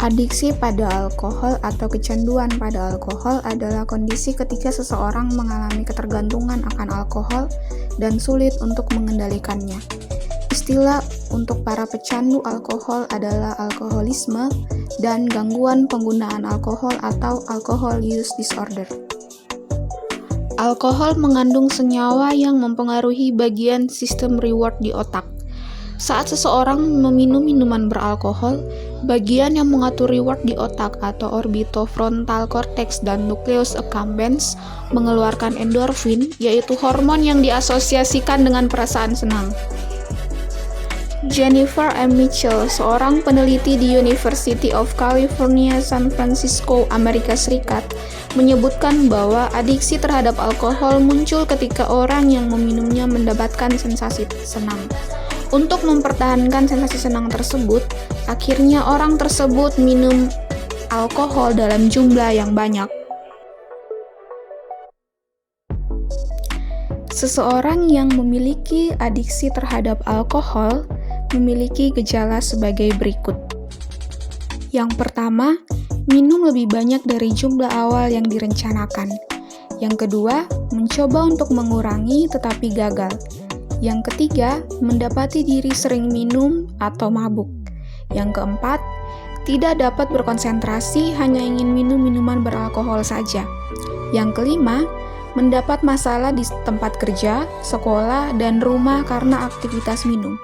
Adiksi pada alkohol atau kecanduan pada alkohol adalah kondisi ketika seseorang mengalami ketergantungan akan alkohol dan sulit untuk mengendalikannya. Istilah untuk para pecandu alkohol adalah alkoholisme dan gangguan penggunaan alkohol atau alcohol use disorder. Alkohol mengandung senyawa yang mempengaruhi bagian sistem reward di otak. Saat seseorang meminum minuman beralkohol, bagian yang mengatur reward di otak atau orbitofrontal cortex dan nucleus accumbens mengeluarkan endorfin, yaitu hormon yang diasosiasikan dengan perasaan senang. Jennifer M. Mitchell, seorang peneliti di University of California, San Francisco, Amerika Serikat, menyebutkan bahwa adiksi terhadap alkohol muncul ketika orang yang meminumnya mendapatkan sensasi senang. Untuk mempertahankan sensasi senang tersebut, akhirnya orang tersebut minum alkohol dalam jumlah yang banyak. Seseorang yang memiliki adiksi terhadap alkohol memiliki gejala sebagai berikut. Yang pertama, minum lebih banyak dari jumlah awal yang direncanakan. Yang kedua, mencoba untuk mengurangi tetapi gagal. Yang ketiga, mendapati diri sering minum atau mabuk. Yang keempat, tidak dapat berkonsentrasi, hanya ingin minum minuman beralkohol saja. Yang kelima, mendapat masalah di tempat kerja, sekolah, dan rumah karena aktivitas minum.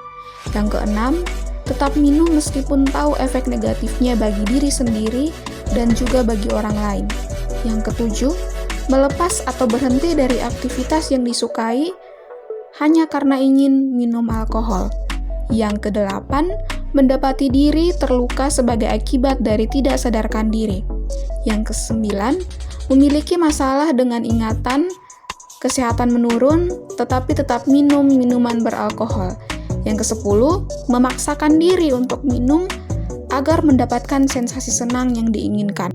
Yang keenam, tetap minum meskipun tahu efek negatifnya bagi diri sendiri dan juga bagi orang lain. Yang ketujuh, melepas atau berhenti dari aktivitas yang disukai hanya karena ingin minum alkohol. Yang kedelapan, mendapati diri terluka sebagai akibat dari tidak sadarkan diri. Yang kesembilan, memiliki masalah dengan ingatan, kesehatan menurun, tetapi tetap minum minuman beralkohol. Yang kesepuluh, memaksakan diri untuk minum agar mendapatkan sensasi senang yang diinginkan.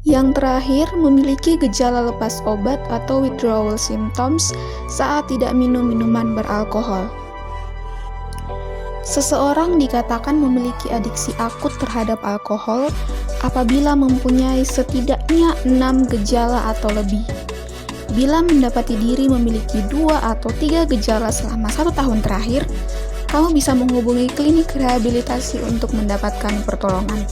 Yang terakhir, memiliki gejala lepas obat atau withdrawal symptoms saat tidak minum minuman beralkohol. Seseorang dikatakan memiliki adiksi akut terhadap alkohol apabila mempunyai setidaknya 6 gejala atau lebih. Bila mendapati diri memiliki 2 atau 3 gejala selama 1 tahun terakhir, kamu bisa menghubungi klinik rehabilitasi untuk mendapatkan pertolongan.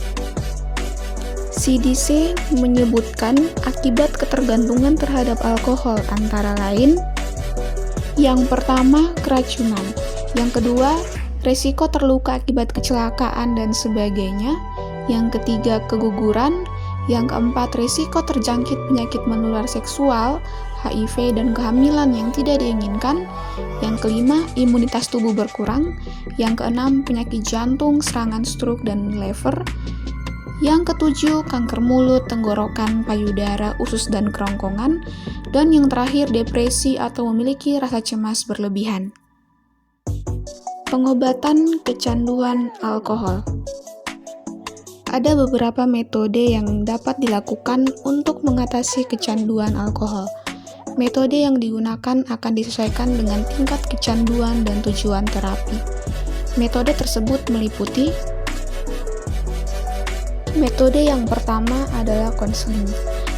CDC menyebutkan akibat ketergantungan terhadap alkohol antara lain: yang pertama, keracunan; yang kedua, resiko terluka akibat kecelakaan dan sebagainya; yang ketiga, keguguran; yang keempat, risiko terjangkit penyakit menular seksual, HIV, dan kehamilan yang tidak diinginkan; yang kelima, imunitas tubuh berkurang; yang keenam, penyakit jantung, serangan stroke, dan lever; yang ketujuh, kanker mulut, tenggorokan, payudara, usus, dan kerongkongan; dan yang terakhir, depresi atau memiliki rasa cemas berlebihan. Pengobatan kecanduan alkohol. Ada beberapa metode yang dapat dilakukan untuk mengatasi kecanduan alkohol. Metode yang digunakan akan disesuaikan dengan tingkat kecanduan dan tujuan terapi. Metode tersebut meliputi: metode yang pertama adalah konseling.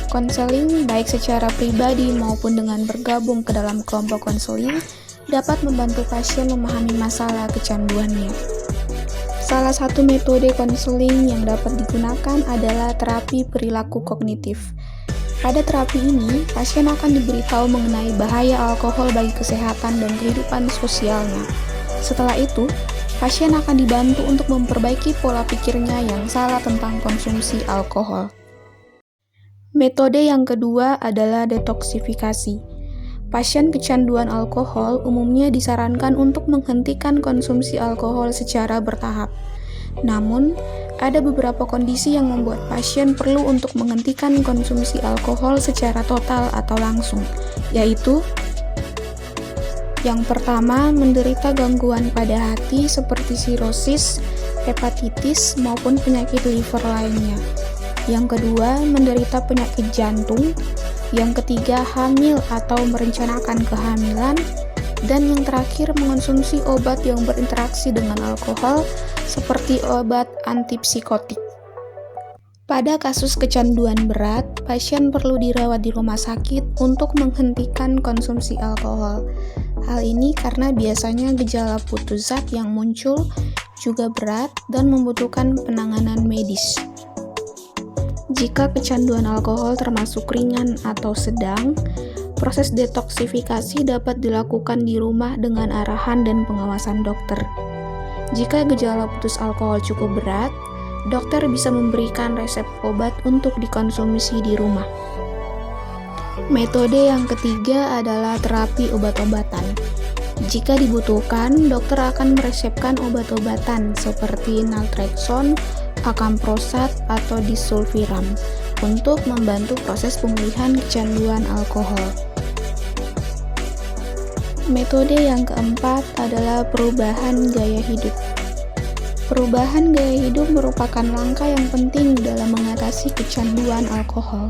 Konseling, baik secara pribadi maupun dengan bergabung ke dalam kelompok konseling, dapat membantu pasien memahami masalah kecanduannya. Salah satu metode konseling yang dapat digunakan adalah terapi perilaku kognitif. Pada terapi ini, pasien akan diberitahu mengenai bahaya alkohol bagi kesehatan dan kehidupan sosialnya. Setelah itu, pasien akan dibantu untuk memperbaiki pola pikirnya yang salah tentang konsumsi alkohol. Metode yang kedua adalah detoksifikasi. Pasien kecanduan alkohol umumnya disarankan untuk menghentikan konsumsi alkohol secara bertahap. Namun, ada beberapa kondisi yang membuat pasien perlu untuk menghentikan konsumsi alkohol secara total atau langsung, yaitu: yang pertama, menderita gangguan pada hati seperti sirosis, hepatitis, maupun penyakit liver lainnya. Yang kedua, menderita penyakit jantung. Yang ketiga, hamil atau merencanakan kehamilan. Dan yang terakhir, mengonsumsi obat yang berinteraksi dengan alkohol seperti obat antipsikotik. Pada kasus kecanduan berat, pasien perlu dirawat di rumah sakit untuk menghentikan konsumsi alkohol. Hal ini karena biasanya gejala putus zat yang muncul juga berat dan membutuhkan penanganan medis. Jika kecanduan alkohol termasuk ringan atau sedang, proses detoksifikasi dapat dilakukan di rumah dengan arahan dan pengawasan dokter. Jika gejala putus alkohol cukup berat, dokter bisa memberikan resep obat untuk dikonsumsi di rumah. Metode yang ketiga adalah terapi obat-obatan. Jika dibutuhkan, dokter akan meresepkan obat-obatan seperti naltrexone, akamprosat, atau disulfiram untuk membantu proses pemulihan kecanduan alkohol. Metode yang keempat adalah perubahan gaya hidup. Perubahan gaya hidup merupakan langkah yang penting dalam mengatasi kecanduan alkohol.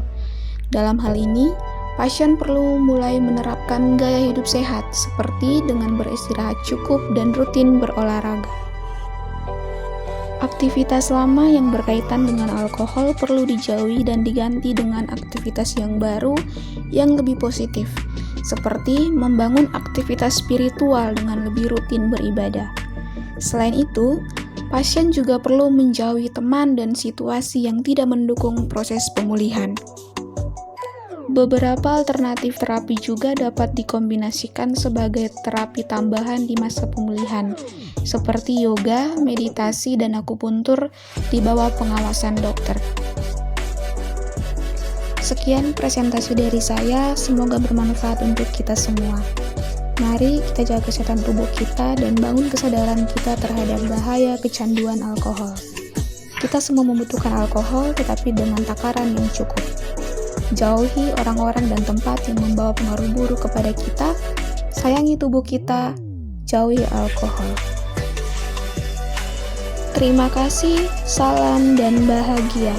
Dalam hal ini, pasien perlu mulai menerapkan gaya hidup sehat, seperti dengan beristirahat cukup dan rutin berolahraga. Aktivitas lama yang berkaitan dengan alkohol perlu dijauhi dan diganti dengan aktivitas yang baru yang lebih positif, seperti membangun aktivitas spiritual dengan lebih rutin beribadah. Selain itu, pasien juga perlu menjauhi teman dan situasi yang tidak mendukung proses pemulihan. Beberapa alternatif terapi juga dapat dikombinasikan sebagai terapi tambahan di masa pemulihan, seperti yoga, meditasi, dan akupuntur di bawah pengawasan dokter. Sekian presentasi dari saya, semoga bermanfaat untuk kita semua. Mari kita jaga kesehatan tubuh kita dan bangun kesadaran kita terhadap bahaya kecanduan alkohol. Kita semua membutuhkan alkohol, tetapi dengan takaran yang cukup. Jauhi orang-orang dan tempat yang membawa pengaruh buruk kepada kita. Sayangi tubuh kita, jauhi alkohol. Terima kasih, salam dan bahagia.